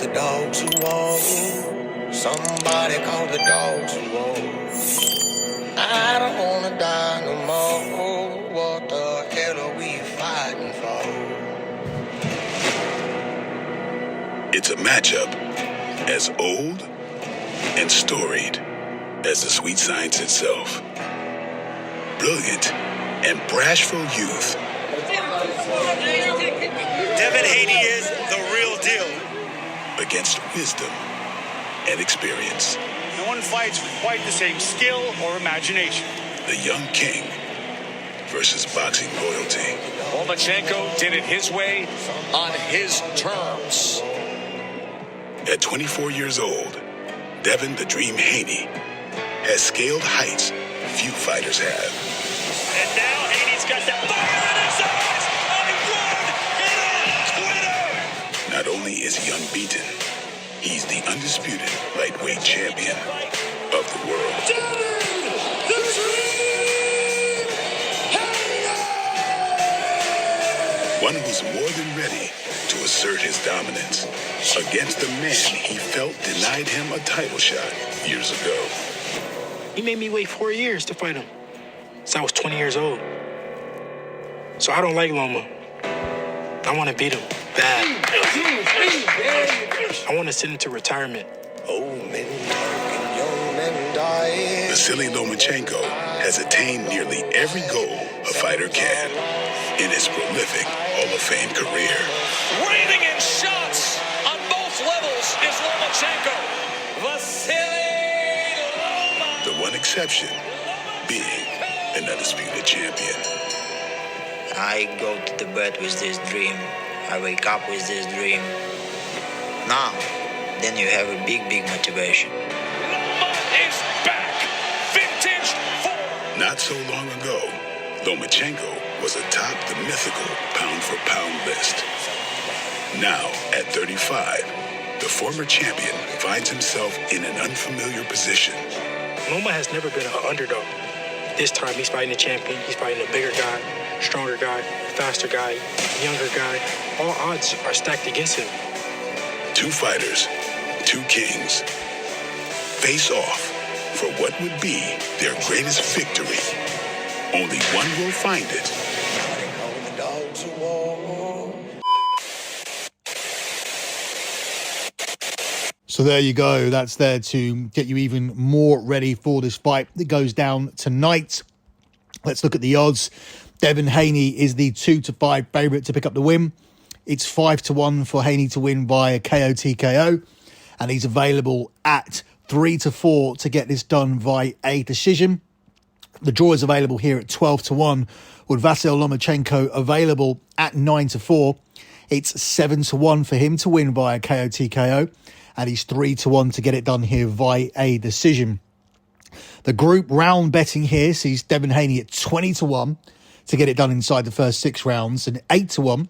the dogs who walk. Somebody call the dogs who walk. I don't wanna die no more. What the hell are we fighting for? It's a matchup as old and storied as the sweet science itself. Brilliant and brashful youth. Devin Haney is the real deal. Against wisdom and experience. No one fights with quite the same skill or imagination. The young king versus boxing royalty. Lomachenko did it his way on his terms. At 24 years old, Devin the Dream Haney has scaled heights few fighters have. And now Haney's got that fire in his eyes. A one-hitter quitter. Not only is he unbeaten, he's the undisputed lightweight champion of the world. Devin the Dream Haney! One who's more than ready to assert his dominance against the man he felt denied him a title shot years ago. He made me wait 4 years to fight him. So I was 20 years old. So I don't like Loma. I want to beat him bad. I want to send him to retirement. Old men talking, young men dying. Vasiliy Lomachenko has attained nearly every goal a fighter can in his prolific Hall of Fame career. Raining in shots on both levels is Lomachenko. Vasiliy Lomachenko. The one exception being an undisputed champion. I go to the bed with this dream. I wake up with this dream. Now, then you have a big motivation. Loma is back. Vintage form. Not so long ago, Lomachenko was atop the mythical pound-for-pound list. Now, at 35, the former champion finds himself in an unfamiliar position. Loma has never been an underdog. This time he's fighting a champion. He's fighting a bigger guy, stronger guy, faster guy, younger guy. All odds are stacked against him. Two fighters, two kings, face off for what would be their greatest victory. Only one will find it. Somebody call the dogs who walk. So there you go. That's there to get you even more ready for this fight that goes down tonight. Let's look at the odds. Devin Haney is the 2-5 favourite to pick up the win. It's 5-1 for Haney to win by a KO TKO. And he's available at 3-4 to get this done by a decision. The draw is available here at 12-1 with Vasiliy Lomachenko available at 9-4. It's 7-1 for him to win by a KO TKO. And he's 3-1 to get it done here via a decision. The group round betting here sees Devin Haney at 20-1 to get it done inside the first 6 rounds and 8-1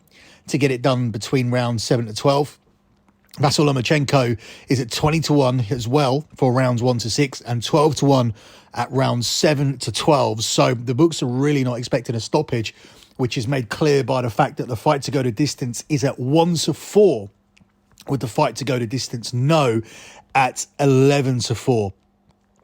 to get it done between rounds 7 to 12. Vasiliy Lomachenko is at 20-1 as well for rounds 1 to 6 and 12-1 at rounds 7 to 12. So the books are really not expecting a stoppage, which is made clear by the fact that the fight to go to distance is at 1-4. With the fight to go to distance no at 11-4.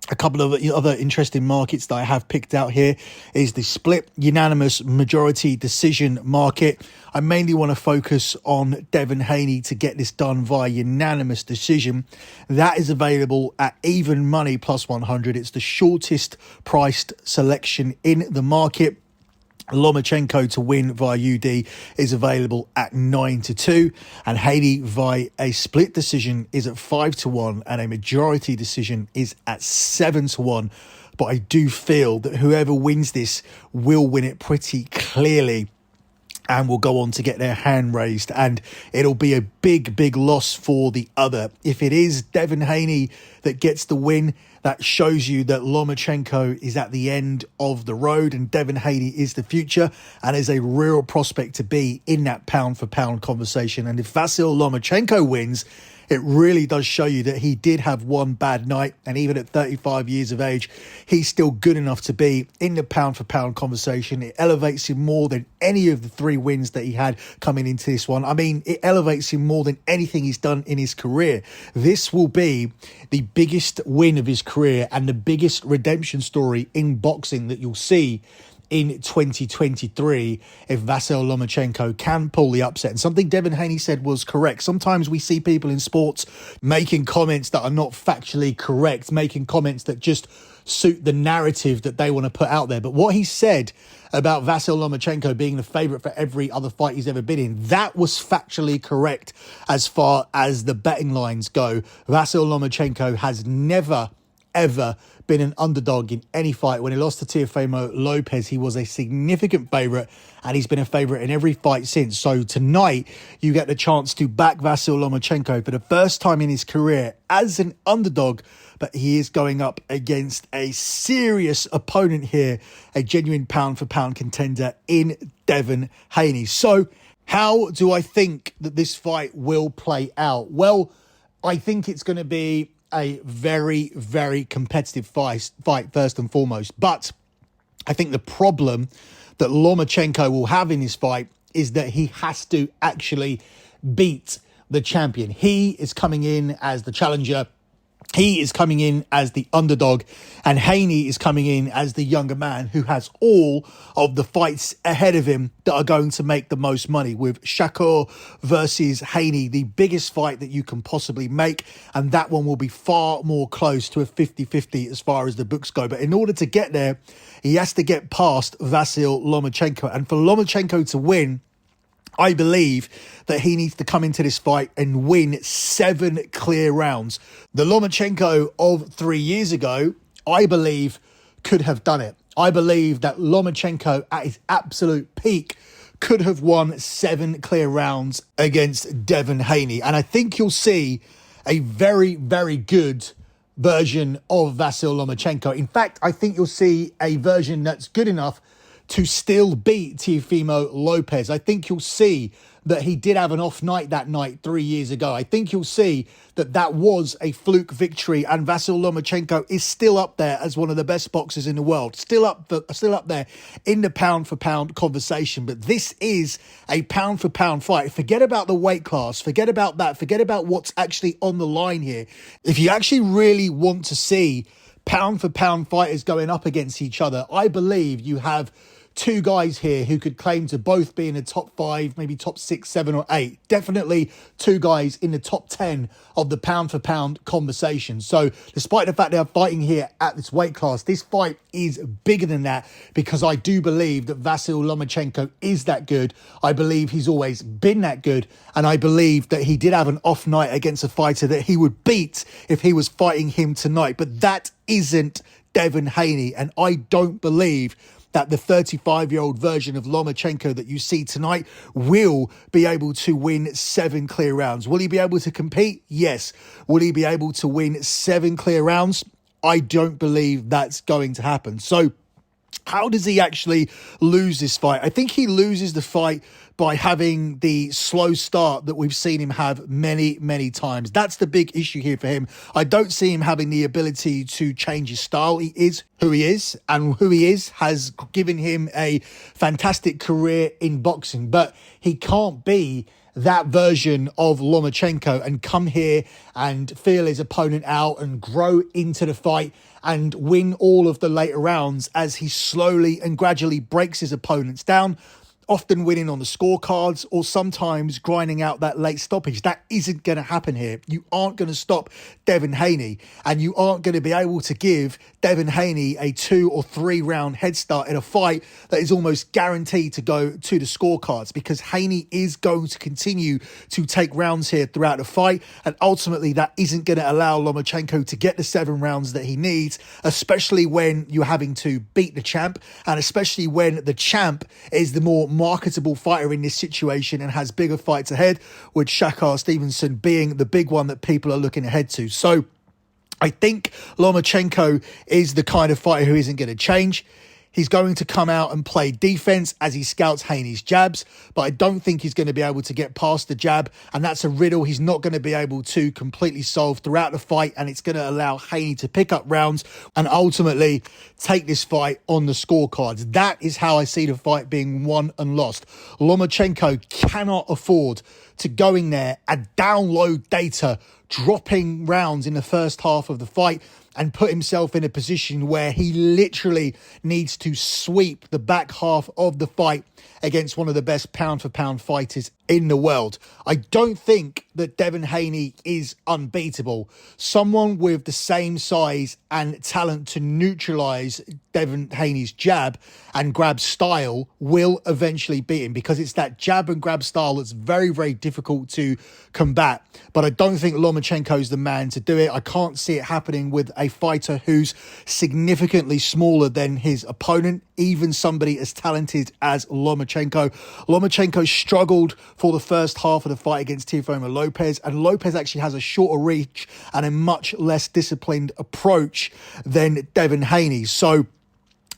A couple of other interesting markets that I have picked out here is the split unanimous majority decision market. I mainly want to focus on Devin Haney to get this done via unanimous decision. That is available at even money plus 100. It's the shortest priced selection in the market. Lomachenko to win via UD is available at 9-2, and Haney via a split decision is at 5-1, and a majority decision is at 7-1. But I do feel that whoever wins this will win it pretty clearly and will go on to get their hand raised, and it'll be a big loss for the other. If it is Devin Haney that gets the win. That shows you that Lomachenko is at the end of the road and Devin Haney is the future and is a real prospect to be in that pound-for-pound conversation. And if Vasiliy Lomachenko wins, it really does show you that he did have one bad night, and even at 35 years of age, he's still good enough to be in the pound-for-pound conversation. It elevates him more than any of the 3 wins that he had coming into this one. I mean, it elevates him more than anything he's done in his career. This will be the biggest win of his career and the biggest redemption story in boxing that you'll see in 2023 if Vasiliy Lomachenko can pull the upset. And something Devin Haney said was correct. Sometimes we see people in sports making comments that are not factually correct, making comments that just suit the narrative that they want to put out there. But what he said about Vasiliy Lomachenko being the favourite for every other fight he's ever been in, that was factually correct as far as the betting lines go. Vasiliy Lomachenko has never, ever been an underdog in any fight. When he lost to Teofimo Lopez, he was a significant favourite, and he's been a favourite in every fight since. So tonight, you get the chance to back Vasiliy Lomachenko for the first time in his career as an underdog, but he is going up against a serious opponent here, a genuine pound-for-pound contender in Devin Haney. So how do I think that this fight will play out? Well, I think it's going to be a very, very competitive fight first and foremost. But I think the problem that Lomachenko will have in this fight is that he has to actually beat the champion. He is coming in as the challenger. He is coming in as the underdog, and Haney is coming in as the younger man who has all of the fights ahead of him that are going to make the most money, with Shakur versus Haney, the biggest fight that you can possibly make. And that one will be far more close to a 50-50 as far as the books go. But in order to get there, he has to get past Vasiliy Lomachenko. And for Lomachenko to win, I believe that he needs to come into this fight and win 7 clear rounds. The Lomachenko of 3 years ago, I believe, could have done it. I believe that Lomachenko at his absolute peak could have won 7 clear rounds against Devin Haney. And I think you'll see a very, very good version of Vasiliy Lomachenko. In fact, I think you'll see a version that's good enough to still beat Teofimo Lopez. I think you'll see that he did have an off night that night 3 years ago. I think you'll see that that was a fluke victory, and Vasiliy Lomachenko is still up there as one of the best boxers in the world, still up there in the pound-for-pound conversation. But this is a pound-for-pound fight. Forget about the weight class. Forget about that. Forget about what's actually on the line here. If you actually really want to see pound-for-pound fighters going up against each other, I believe you have 2 guys here who could claim to both be in the top 5, maybe top 6, 7 or 8. Definitely 2 guys in the top 10 of the pound-for-pound conversation. So despite the fact they are fighting here at this weight class, this fight is bigger than that, because I do believe that Vasiliy Lomachenko is that good. I believe he's always been that good. And I believe that he did have an off night against a fighter that he would beat if he was fighting him tonight. But that isn't Devin Haney. And I don't believe that the 35-year-old version of Lomachenko that you see tonight will be able to win 7 clear rounds. Will he be able to compete? Yes. Will he be able to win 7 clear rounds? I don't believe that's going to happen. So how does he actually lose this fight? I think he loses the fight by having the slow start that we've seen him have many, many times. That's the big issue here for him. I don't see him having the ability to change his style. He is who he is, and who he is has given him a fantastic career in boxing. But he can't be that version of Lomachenko and come here and feel his opponent out and grow into the fight and win all of the later rounds as he slowly and gradually breaks his opponents down, often winning on the scorecards or sometimes grinding out that late stoppage. That isn't going to happen here. You aren't going to stop Devin Haney, and you aren't going to be able to give Devin Haney a 2 or 3 round head start in a fight that is almost guaranteed to go to the scorecards, because Haney is going to continue to take rounds here throughout the fight, and ultimately that isn't going to allow Lomachenko to get the 7 rounds that he needs, especially when you're having to beat the champ, and especially when the champ is the more marketable fighter in this situation and has bigger fights ahead, with Shakur Stevenson being the big one that people are looking ahead to. So I think Lomachenko is the kind of fighter who isn't going to change. He's going to come out and play defense as he scouts Haney's jabs, but I don't think he's going to be able to get past the jab, and that's a riddle he's not going to be able to completely solve throughout the fight, and it's going to allow Haney to pick up rounds and ultimately take this fight on the scorecards. That is how I see the fight being won and lost. Lomachenko cannot afford to go in there and download data, dropping rounds in the first half of the fight, and put himself in a position where he literally needs to sweep the back half of the fight against one of the best pound-for-pound fighters in the world. I don't think that Devin Haney is unbeatable. Someone with the same size and talent to neutralize Devin Haney's jab and grab style will eventually beat him, because it's that jab and grab style that's very, very difficult to combat. But I don't think Lomachenko is the man to do it. I can't see it happening with a fighter who's significantly smaller than his opponent, even somebody as talented as Lomachenko. Lomachenko struggled for the first half of the fight against Teofimo Lopez, and Lopez actually has a shorter reach and a much less disciplined approach than Devin Haney. So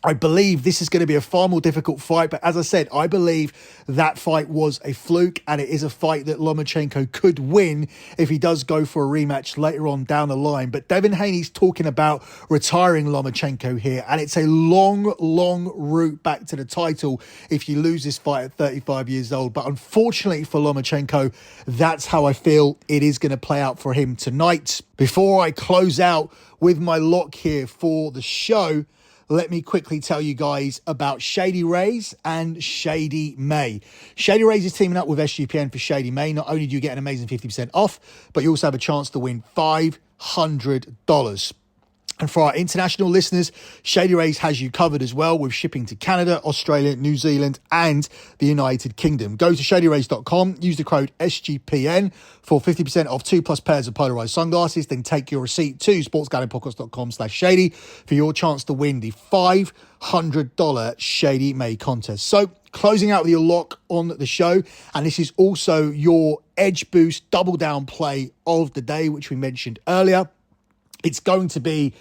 I believe this is going to be a far more difficult fight, but as I said, I believe that fight was a fluke, and it is a fight that Lomachenko could win if he does go for a rematch later on down the line. But Devin Haney's talking about retiring Lomachenko here, and it's a long, long route back to the title if you lose this fight at 35 years old. But unfortunately for Lomachenko, that's how I feel it is going to play out for him tonight. Before I close out with my lock here for the show, let me quickly tell you guys about Shady Rays and Shady May. Shady Rays is teaming up with SGPN for Shady May. Not only do you get an amazing 50% off, but you also have a chance to win $500. And for our international listeners, Shady Rays has you covered as well, with shipping to Canada, Australia, New Zealand, and the United Kingdom. Go to shadyrays.com, use the code SGPN for 50% off 2+ pairs of polarized sunglasses. Then take your receipt to sportsgamblingpodcast.com/shady for your chance to win the $500 Shady May contest. So, closing out with your lock on the show, and this is also your edge boost double down play of the day, which we mentioned earlier. It's going to be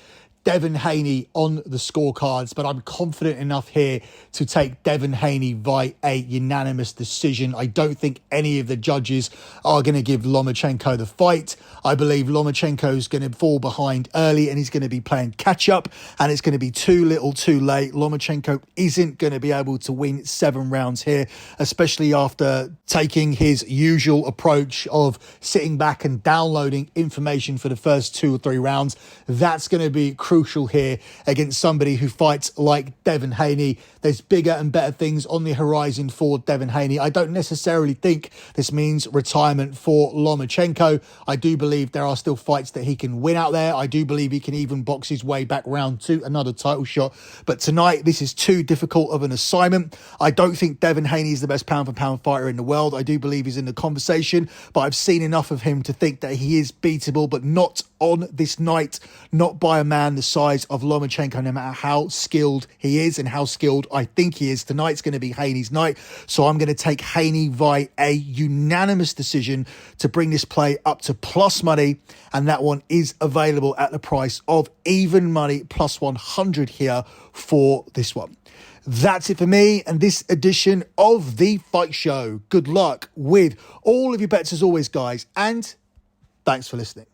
Devin Haney on the scorecards, but I'm confident enough here to take Devin Haney by a unanimous decision. I don't think any of the judges are going to give Lomachenko the fight. I believe Lomachenko is going to fall behind early, and he's going to be playing catch up, and it's going to be too little too late. Lomachenko isn't going to be able to win 7 rounds here, especially after taking his usual approach of sitting back and downloading information for the first 2 or 3 rounds. That's going to be crucial here against somebody who fights like Devin Haney. There's bigger and better things on the horizon for Devin Haney. I don't necessarily think this means retirement for Lomachenko. I do believe there are still fights that he can win out there. I do believe he can even box his way back round to another title shot. But tonight, this is too difficult of an assignment. I don't think Devin Haney is the best pound-for-pound fighter in the world. I do believe he's in the conversation, but I've seen enough of him to think that he is beatable, but not on this night, not by a man the size of Lomachenko, no matter how skilled he is and how skilled I think he is. Tonight's going to be Haney's night, so I'm going to take Haney by a unanimous decision to bring this play up to plus money, and that one is available at the price of even money plus 100 here for this one. That's it for me and this edition of The Fight Show. Good luck with all of your bets as always, guys, and thanks for listening.